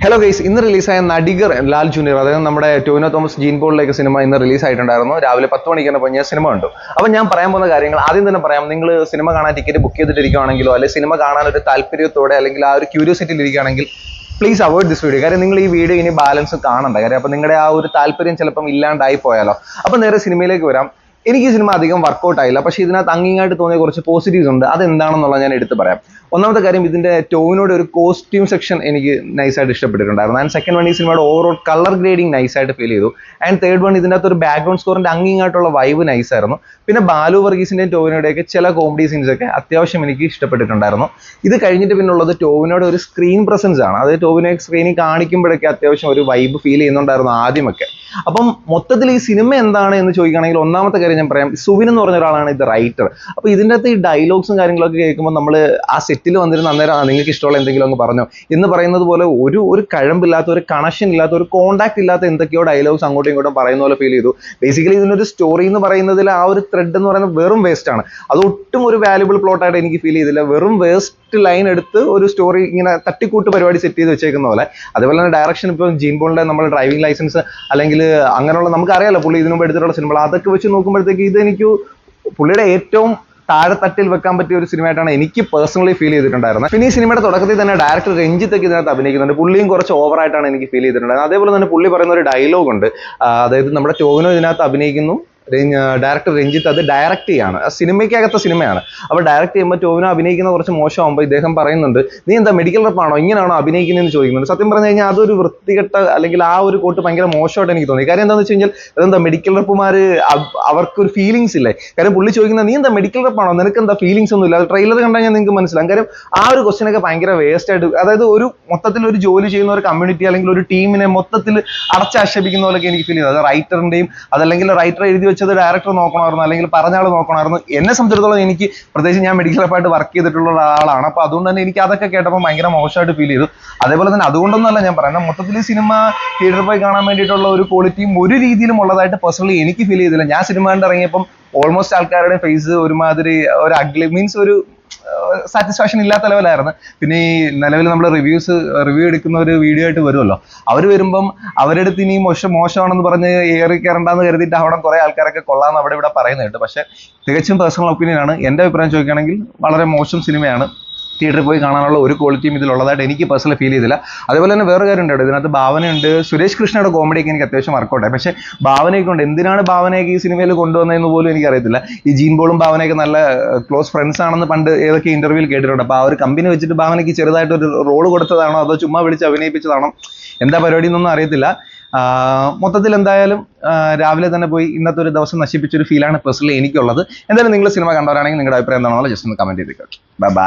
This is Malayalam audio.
ഹലോ ഗൈസ്, ഇന്ന് റിലീസായ നടിഗർ ലാൽ ജൂനിയർ, അതായത് നമ്മുടെ ടോവിനോ തോമസ് ജീൻ പോളിലേക്ക് സിനിമ ഇന്ന് റിലീസ് ആയിട്ടുണ്ടായിരുന്നു. രാവിലെ 10 മണിക്ക് തന്നെ ഞാൻ സിനിമ കണ്ടു. അപ്പോൾ ഞാൻ പറയാൻ പോകുന്ന കാര്യങ്ങൾ ആദ്യം തന്നെ പറയാം. നിങ്ങൾ സിനിമ കാണാൻ ടിക്കറ്റ് ബുക്ക് ചെയ്തിട്ടിരിക്കുകയാണെങ്കിലോ അല്ലെങ്കിൽ സിനിമ കാണാൻ ഒരു താല്പര്യത്തോടെ അല്ലെങ്കിൽ ആ ഒരു ക്യൂരിയോസിറ്റിയിൽ ഇരിക്കുകയാണെങ്കിൽ പ്ലീസ് അവോയ്ഡ് ദിസ് വീഡിയോ. കാര്യം നിങ്ങൾ ഈ വീഡിയോ ഇനി ബാലൻസ് കാണണ്ട. കാര്യം അപ്പോൾ നിങ്ങളുടെ ആ ഒരു താല്പര്യം ചിലപ്പം ഇല്ലാണ്ടായി പോയാലോ. അപ്പോൾ നേരെ സിനിമയിലേക്ക് വരാം. എനിക്ക് ഈ സിനിമ അധികം വർക്കൗട്ട് ആയില്ല, പക്ഷേ ഇതിനകത്ത് അങ്ങിങ്ങായിട്ട് തോന്നിയ കുറച്ച് പോസിറ്റീവ്സ് ഉണ്ട്. അതെന്താണെന്നുള്ളത് ഞാൻ എടുത്ത് പറയാം. ഒന്നാമത്തെ കാര്യം, ഇതിന്റെ ടോവിനോട് ഒരു കോസ്റ്റ്യൂം സെക്ഷൻ എനിക്ക് നൈസായിട്ട് ഇഷ്ടപ്പെട്ടിട്ടുണ്ടായിരുന്നു. ആൻഡ് സെക്കൻഡ് വൺ, ഈ സിനിമയുടെ ഓവറോൾ കളർ ഗ്രേഡിങ് നൈസായിട്ട് ഫീൽ ചെയ്തു. ആൻഡ് തേർഡ് വൺ, ഇതിൻ്റെ അകത്ത് ഒരു ബാക്ക്ഗ്രൗണ്ട് സ്കോറിന്റെ അങ്ങിങ്ങായിട്ടുള്ള വൈബ് നൈസായിരുന്നു. പിന്നെ ബാലു വർഗീസിന്റെയും ടോവിനോടെയൊക്കെ ചില കോമഡി സീൻസ് ഒക്കെ അത്യാവശ്യം എനിക്ക് ഇഷ്ടപ്പെട്ടിട്ടുണ്ടായിരുന്നു. ഇത് കഴിഞ്ഞിട്ട് പിന്നുള്ളത് ടോവിനോയുടെ ഒരു സ്ക്രീൻ പ്രസൻസ് ആണ്. അത് ടോവിനോ സ്ക്രീനിൽ കാണിക്കുമ്പോഴൊക്കെ അത്യാവശ്യം ഒരു വൈബ് ഫീൽ ചെയ്യുന്നുണ്ടായിരുന്നു ആദ്യമൊക്കെ. അപ്പം മൊത്തത്തിൽ ഈ സിനിമ എന്താണ് എന്ന് ചോദിക്കുകയാണെങ്കിൽ ഒന്നാമത്തെ കാര്യം ഞാൻ പറയാം, സുവിൻ എന്ന് പറഞ്ഞ ഒരാളാണ് ഇത് റൈറ്റർ. അപ്പോൾ ഇതിൻ്റെ അകത്ത് ഈ ഡയലോഗ്സും കാര്യങ്ങളൊക്കെ കേൾക്കുമ്പോൾ നമ്മൾ ആ സെറ്റിൽ വന്നിരുന്ന അന്നേരം നിങ്ങൾക്ക് ഇഷ്ടമുള്ള എന്തെങ്കിലും അങ്ങ് പറഞ്ഞോ എന്ന് പറയുന്നത് പോലെ ഒരു കഴമ്പില്ലാത്ത, ഒരു കണക്ഷൻ ഇല്ലാത്ത, ഒരു കോണ്ടാക്ട് ഇല്ലാത്ത എന്തൊക്കെയോ ഡയലോഗ്സ് അങ്ങോട്ടും ഇങ്ങോട്ടും പറയുന്ന പോലെ ഫീൽ ചെയ്തു. ബേസിക്കലി ഇതിനൊരു സ്റ്റോറി എന്ന് പറയുന്നതിൽ ആ ഒരു ത്രെഡ് എന്ന് പറയുന്നത് വെറും വേസ്റ്റ് ആണ്. അത് ഒട്ടും ഒരു വാല്യുബിൾ പ്ലോട്ടായിട്ട് എനിക്ക് ഫീൽ ചെയ്തില്ല. വെറും വേസ്റ്റ് ലൈൻ എടുത്ത് ഒരു സ്റ്റോറി ഇങ്ങനെ തട്ടിക്കൂട്ട് പരിപാടി സെറ്റ് ചെയ്ത് വെച്ചേക്കുന്ന പോലെ. അതുപോലെ തന്നെ ഡയറക്ഷൻ, ഇപ്പോൾ ജീൻ പോളിന്റെ നമ്മുടെ ഡ്രൈവിംഗ് ലൈസൻസ് അല്ലെങ്കിൽ അങ്ങനെയുള്ള നമുക്കറിയാലോ പുള്ളി ഇതിനു മുമ്പ് എടുത്തിട്ടുള്ള സിനിമകൾ, അതൊക്കെ വെച്ച് നോക്കുമ്പോഴത്തേക്ക് ഇത് എനിക്ക് പുള്ളിയുടെ ഏറ്റവും താഴെത്തട്ടിൽ വെക്കാൻ പറ്റിയ ഒരു സിനിമയായിട്ടാണ് എനിക്ക് പേഴ്സണലി ഫീൽ ചെയ്തിട്ടുണ്ടായിരുന്നത്. പിന്നെ ഈ സിനിമയുടെ തുടക്കത്തിൽ തന്നെ ഡയറക്ടർ രഞ്ജിത്തൊക്കെ ഇതിനകത്ത് അഭിനയിക്കുന്നുണ്ട്. പുള്ളിയും കുറച്ച് ഓവറായിട്ടാണ് എനിക്ക് ഫീൽ ചെയ്തിട്ടുണ്ടായിരുന്നത്. അതേപോലെ തന്നെ പുള്ളി പറയുന്ന ഒരു ഡയലോഗ് ഉണ്ട്, അതായത് നമ്മുടെ ടോവിനോ ഇതിനകത്ത് അഭിനയിക്കുന്നു, ഡയറക്ടർ രഞ്ജിത്ത് അത് ഡയറക്റ്റ് ചെയ്യാണ്. സിനിമയ്ക്കകത്ത സിനിമയാണ്. അപ്പോൾ ഡയറക്റ്റ് ചെയ്യുമ്പോൾ ടോവിനോ അഭിനയിക്കുന്ന കുറച്ച് മോശമാകുമ്പോൾ ഇദ്ദേഹം പറയുന്നുണ്ട്, നീ എന്താ മെഡിക്കൽ റെപ്പാണോ, ഇങ്ങനെയാണോ അഭിനയിക്കുന്നതെന്ന് ചോദിക്കുന്നുണ്ട്. സത്യം പറഞ്ഞു കഴിഞ്ഞാൽ അതൊരു വൃത്തികെട്ട, അല്ലെങ്കിൽ ആ ഒരു കോട്ട് ഭയങ്കര മോശമായിട്ട് എനിക്ക് തോന്നി. കാര്യം എന്താണെന്ന് വെച്ച് കഴിഞ്ഞാൽ അതെന്താ മെഡിക്കൽ റെപ്പുമാർ അവർക്കൊരു ഫീലിങ്സ് ഇല്ലേ? കാര്യം പുള്ളി ചോദിക്കുന്നത്, നീ എന്താ മെഡിക്കൽ റെപ്പാണോ, നിനക്ക് എന്താ ഫീലിങ്സ് ഒന്നും ഇല്ല. അത് ട്രെയിലർ കണ്ടാൽ ഞാൻ നിങ്ങൾക്ക് മനസ്സിലാകും. കാര്യം ആ ഒരു ക്വസ്റ്റ്യൻ ഒക്കെ ഭയങ്കര വേസ്റ്റ് ആയിട്ട്, അതായത് ഒരു മൊത്തത്തിൽ ഒരു ജോലി ചെയ്യുന്ന ഒരു കമ്മ്യൂണിറ്റി അല്ലെങ്കിൽ ഒരു ടീമിനെ മൊത്തത്തിൽ അടച്ചാക്ഷേപിക്കുന്ന പോലെയൊക്കെ എനിക്ക് ഫീൽ ചെയ്തു. അത് റൈറ്ററിന്റെയും അതല്ലെങ്കിൽ റൈറ്റർ എഴുതി വെച്ചത് ഡയറക്ടർ നോക്കണമായിരുന്നു, അല്ലെങ്കിൽ പറഞ്ഞ ആൾ നോക്കണമായിരുന്നു. എന്നെ സംബന്ധിച്ചിടത്തോളം എനിക്ക്, പ്രത്യേകിച്ച് ഞാൻ മെഡിക്കൽ റെപ്പായിട്ട് വർക്ക് ചെയ്തിട്ടുള്ള ഒരാളാണ്. അപ്പോൾ അതുകൊണ്ട് തന്നെ എനിക്ക് അതൊക്കെ കേട്ടപ്പോൾ ഭയങ്കര മോശമായിട്ട് ഫീൽ ചെയ്തു. അതേപോലെ തന്നെ അതുകൊണ്ടൊന്നുമല്ല ഞാൻ പറയുന്നത്, മൊത്തത്തിൽ ഈ സിനിമ തിയേറ്ററിൽ പോയി കാണാൻ വേണ്ടിയിട്ടുള്ള ഒരു ക്വാളിറ്റിയും ഒരു രീതിയിലും ഉള്ളതായിട്ട് പേഴ്സണലി എനിക്ക് ഫീൽ ചെയ്തില്ല. ഞാൻ സിനിമ കണ്ട് ഇറങ്ങിയപ്പം ഓൾമോസ്റ്റ് ആൾക്കാരുടെ ഫേസ് ഒരുമാതിരി ഒരു അഗ്ലി മീൻസ് ഒരു സാറ്റിസ്ഫാക്ഷൻ ഇല്ലാത്ത ലെവലായിരുന്നു. പിന്നെ ഈ നിലവിൽ നമ്മൾ റിവ്യൂ എടുക്കുന്ന ഒരു വീഡിയോ ആയിട്ട് വരുമല്ലോ, അവർ വരുമ്പം അവരുടെ അടുത്ത് ഇനി മോശമാണെന്ന് പറഞ്ഞ് ഏറി കയറണ്ടെന്ന് കരുതിയിട്ട് അവിടെ കുറേ ആൾക്കാരൊക്കെ കൊള്ളാമെന്ന് അവിടെ ഇവിടെ പറയുന്നത് കേട്ടോ. പക്ഷേ തികച്ചും പേഴ്സണൽ ഒപ്പീനിയൻ ആണ്. എൻ്റെ അഭിപ്രായം ചോദിക്കുകയാണെങ്കിൽ വളരെ മോശം സിനിമയാണ്. തിയേറ്ററിൽ പോയി കാണാനുള്ള ഒരു ക്വാളിറ്റിയും ഇതിലുള്ളതായിട്ട് എനിക്ക് പേഴ്സണലി ഫീൽ ചെയ്തില്ല. അതുപോലെ തന്നെ വേറെ കാര്യം ഉണ്ട്, ഇതിനകത്ത് ഭാവനയുണ്ട്. സുരേഷ് കൃഷ്ണയുടെ കോമഡിയൊക്കെ എനിക്ക് അത്യാവശ്യം വർക്കൗട്ടായി. പക്ഷേ ഭാവനയൊക്കെ ഉണ്ട്. എന്തിനാണ് ഭാവനയൊക്കെ ഈ സിനിമയിൽ കൊണ്ടുവന്നതെന്ന് പോലും എനിക്കറിയത്തില്ല. ഈ ജീൻ പോളും ഭാവനയൊക്കെ നല്ല ക്ലോസ് ഫ്രണ്ട്സ് ആണെന്ന് പണ്ട് ഏതൊക്കെ ഇന്റർവ്യൂവിൽ കേട്ടിട്ടുണ്ട്. അപ്പോൾ ആ ഒരു കമ്പനി വെച്ചിട്ട് ഭാവനയ്ക്ക് ചെറുതായിട്ടൊരു റോള് കൊടുത്തതാണോ അതോ ചുമ്മാ വിളിച്ച് അഭിനയിപ്പിച്ചതാണോ, എന്താ പരിപാടി എന്നൊന്നും അറിയത്തില്ല. മൊത്തത്തിൽ എന്തായാലും രാവിലെ തന്നെ പോയി ഇന്നത്തെ ഒരു ദിവസം നശിപ്പിച്ചൊരു ഫീലാണ് പേഴ്സണലി എനിക്കുള്ളത്. എന്തായാലും നിങ്ങൾ സിനിമ കണ്ടവരാണെങ്കിൽ നിങ്ങളുടെ അഭിപ്രായം എന്താണെന്നുള്ള ജസ്റ്റ് ഒന്ന് കമന്റ് ചെയ്തേക്കാം. ബൈ.